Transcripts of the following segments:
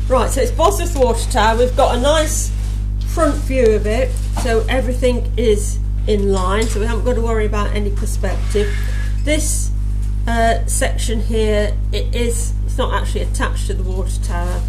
Right, so it's Bosworth Water Tower. We've got a nice front view of it, so everything is in line, so we haven't got to worry about any perspective. This section here, it's not actually attached to the water tower.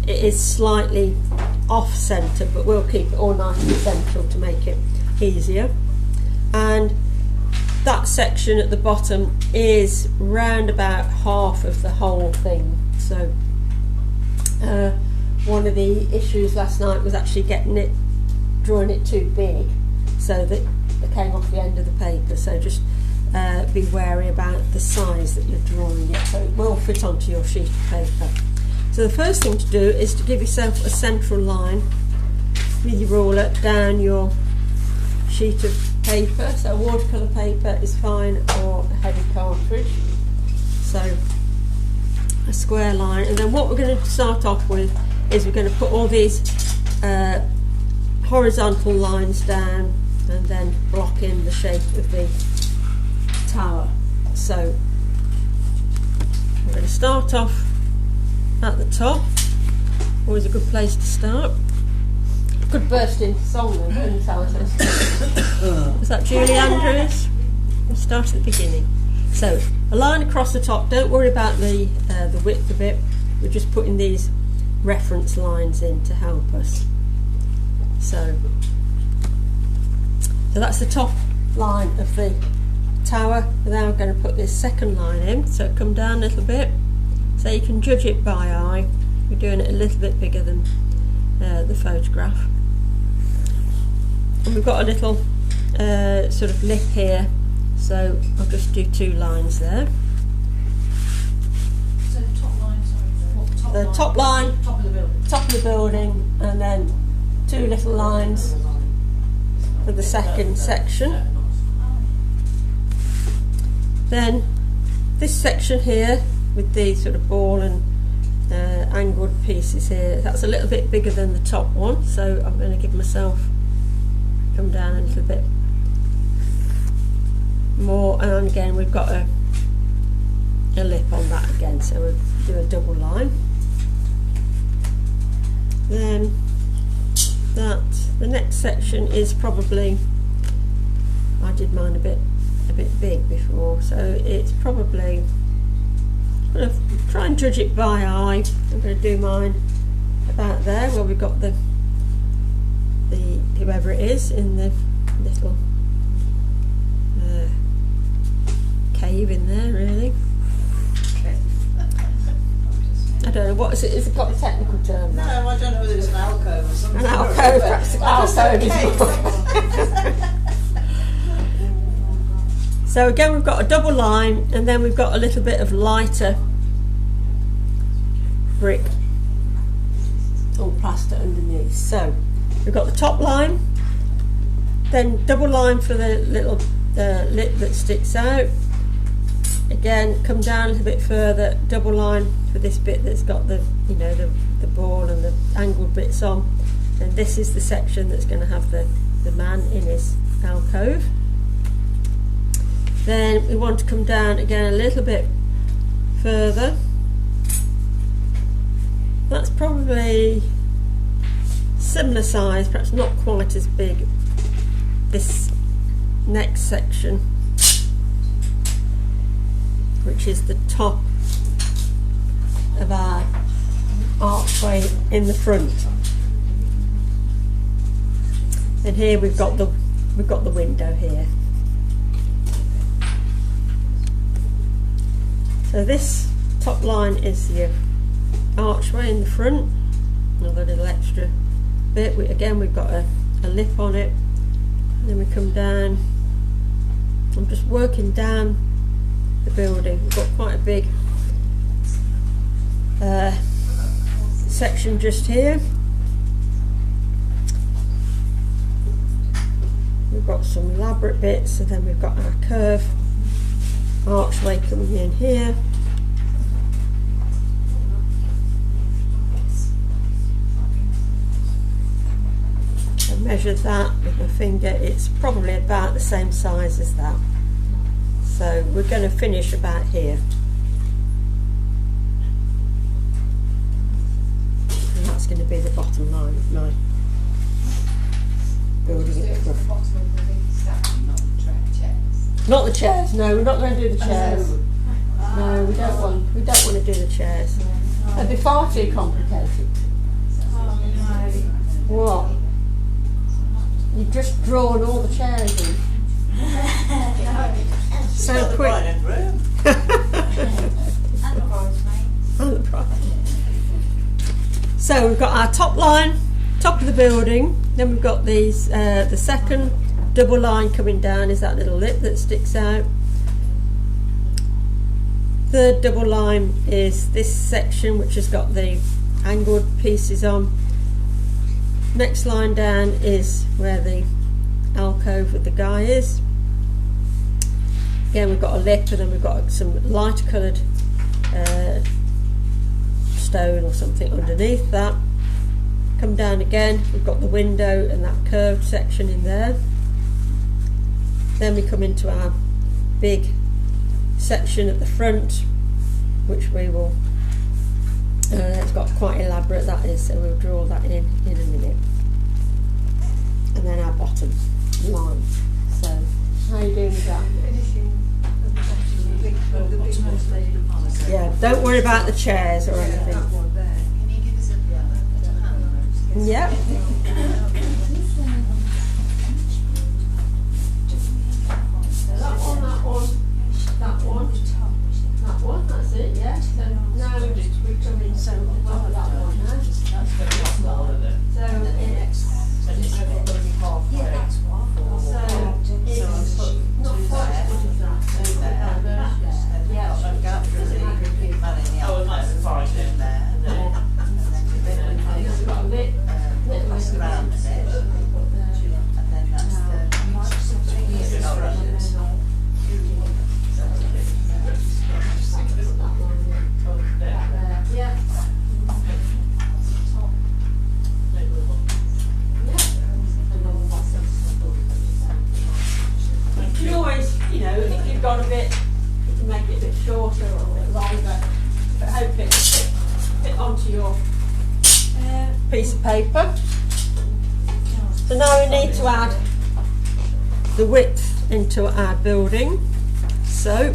It is slightly off centre, but we'll keep it all nice and central to make it easier. And that section at the bottom is round about half of the whole thing. So one of the issues last night was actually drawing it too big, so that it came off the end of the paper. So just be wary about the size that you're drawing it, so it will fit onto your sheet of paper. So the first thing to do is to give yourself a central line with your ruler down your sheet of paper. So watercolour paper is fine, or a heavy cartridge. So a square line, and then what we're going to start off with is we're going to put all these horizontal lines down and then block in the shape of the tower. So we're going to start off at the top. Always a good place to start. Could burst into song then, couldn't I? Was that Julie Andrews? We'll start at the beginning. So a line across the top. Don't worry about the width of it. We're just putting these reference lines in to help us. So that's the top line of the tower. And now I'm going to put this second line in. So come down a little bit. So you can judge it by eye. We're doing it a little bit bigger than the photograph. And we've got a little sort of lip here. So I'll just do 2 lines there. So the top line, sorry. The top line, top of the building. Top of the building, and then 2 little lines for the second section. Then this section here with the sort of ball and angled pieces here, that's a little bit bigger than the top one, so I'm going to give myself, come down a little bit more, and again we've got a lip on that again, so we'll do a double line. Then the next section is probably, I did mine a bit big before, so it's probably, I'm going to try and judge it by eye. I'm going to do mine about there where we've got the whoever it is in the little cave in there, really. I don't know, what is it? Has it got a technical term? No, I don't know whether it's an alcove or something. An alcove, perhaps. So again we've got a double line, and then we've got a little bit of lighter brick or plaster underneath. So we've got the top line, then double line for the little lip that sticks out. Again, come down a little bit further, double line for this bit that's got the the ball and the angled bits on, and this is the section that's going to have the man in his alcove. Then we want to come down again a little bit further. That's probably similar size, perhaps not quite as big. This next section, which is the top of our archway in the front. And here we've got the window here. So this top line is the archway in the front. Another little extra bit. We've got a lip on it. And then we come down. I'm just working down the building. We've got quite a big section just here. We've got some elaborate bits, and then we've got our curve archway coming in here. I measured that with my finger. It's probably about the same size as that. So we're going to finish about here. bottom line of my building it from. Not the chairs. No, we're not going to do the chairs. No, we don't want to do the chairs. That'd be far too complicated. What? You've just drawn all the chairs in. So quick. And the price. So we've got our top line, top of the building. Then we've got these. The second double line coming down is that little lip that sticks out. Third double line is this section which has got the angled pieces on. Next line down is where the alcove with the guy is. Again, we've got a lip, and then we've got some light coloured stone or something underneath that. Come down again, we've got the window and that curved section in there. Then we come into our big section at the front, which we will, it's got quite elaborate that is, so we'll draw that in a minute. And then our bottom line. So, how are you doing with that? Yeah, don't worry about the chairs or anything. Can you give us a hand? Yeah. That one, that's it, yeah. So now we come in so on top of that one now. That's very small, isn't it? So it's Yeah, that's what. so it's not quite as good as that. So yeah, Oh, it might be fine in there. it's got a bit Around it. And then that's yeah. You can always, if you've got a bit, you can make it a bit shorter or a bit longer, but hopefully it'll fit onto your piece of paper. So now we need to add the width into our building. So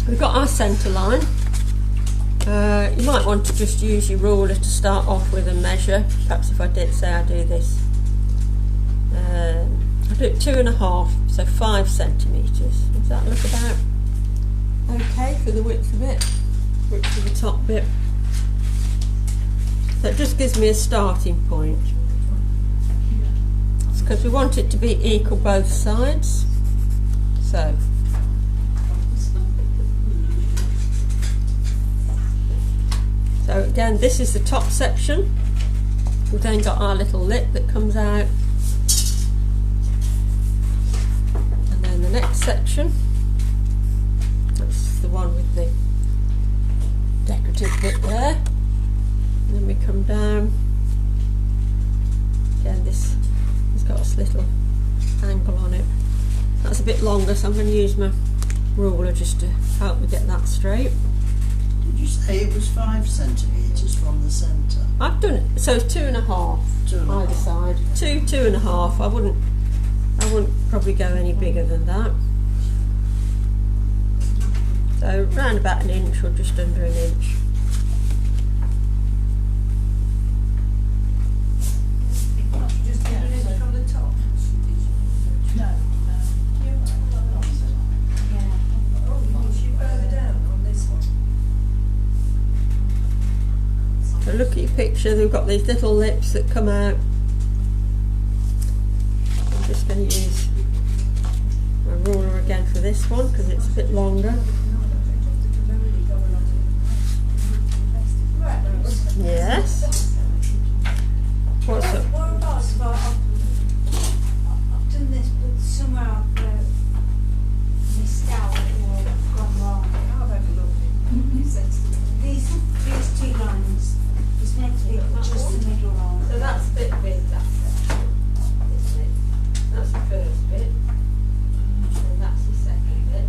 we've got our centre line. You might want to just use your ruler to start off with and measure. Perhaps if I did say I do this, I do it 2.5, so 5 centimetres. Does that look about okay for the width of it? Width of the top bit. So it just gives me a starting point. It's because we want it to be equal both sides. So again, this is the top section. We've then got our little lip that comes out. And then the next section, that's the one with the decorative bit there. And then we come down. Again, this has got a little angle on it. That's a bit longer, so I'm going to use my ruler just to help me get that straight. Did you say it was 5 centimetres from the centre? I've done it, so it's 2.5 2.5. either side. 2.5. I wouldn't probably go any bigger than that. So round about 1 inch or just under 1 inch. Just get it from the top. No. Further down on this one. So look at your picture, we've got these little lips that come out. I'm just going to use my ruler again for this one because it's a bit longer. Yes. What's up? Whereabouts have I've done this, but somewhere I've missed out or gone wrong. I've overlooked it. These 2 lines is meant to be just the middle line. So that's a bit big, that's it, isn't it? That's the first bit. And that's the second bit.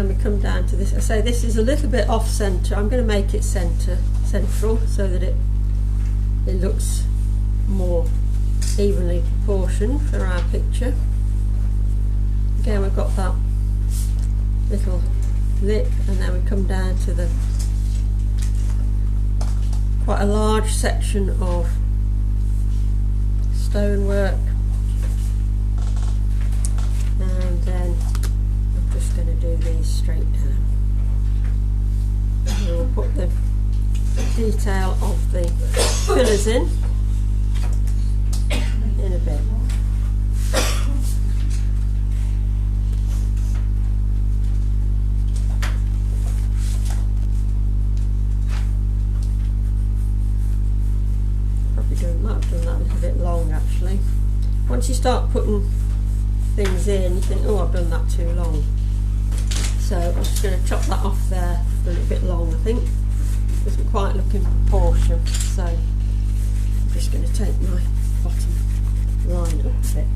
then we come down to this. I say this is a little bit off centre. I'm going to make it central so that it looks more evenly proportioned for our picture. Again, we've got that little lip, and then we come down to the quite a large section of stonework, and then I'm just going to do these straight down. And we'll put the detail of the pillars in a bit. Might have done that a little bit long actually. Once you start putting things in, you think, oh, I've done that too long. So I'm just going to chop that off there. I've done it a bit long, I think. Doesn't quite look in proportion. So I'm just going to take my bottom line up a bit.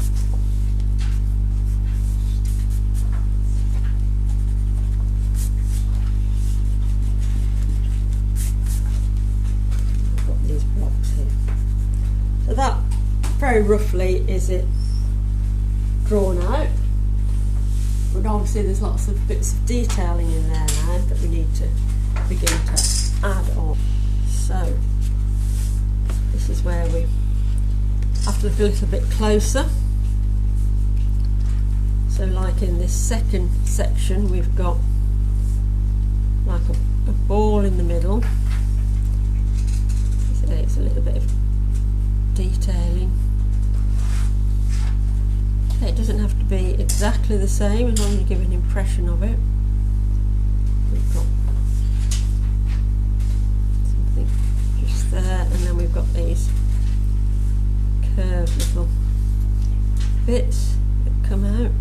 I've got these blocks here. So that, very roughly, is it drawn out. But obviously there's lots of bits of detailing in there now that we need to begin to add on. So this is where we have to look a little bit closer. So like in this second section, we've got like a ball in the middle. So it's a little bit of detailing. It doesn't have to be exactly the same, as long as you give an impression of it. We've got something just there, and then we've got these curved little bits that come out,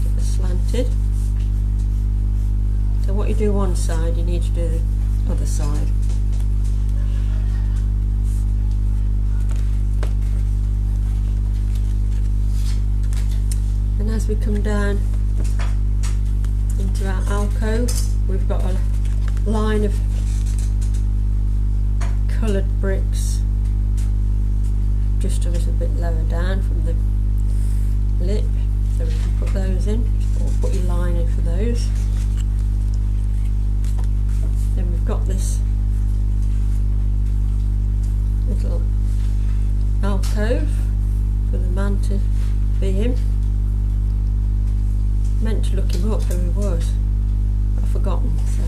that are slanted. So what you do one side, you need to do the other side. And as we come down into our alcove, we've got a line of coloured bricks just a little bit lower down from the lip, so we can put those in, or put your line in for those. Then we've got this little alcove for the man to be in. Meant to look him up who he was. I've forgotten. So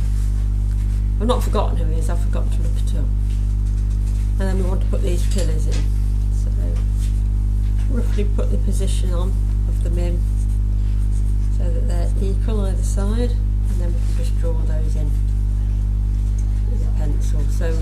I've not forgotten who he is, I've forgotten to look it up. And then we want to put these pillars in. So roughly put the position on of them in so that they're equal either side, and then we can just draw those in with a pencil. So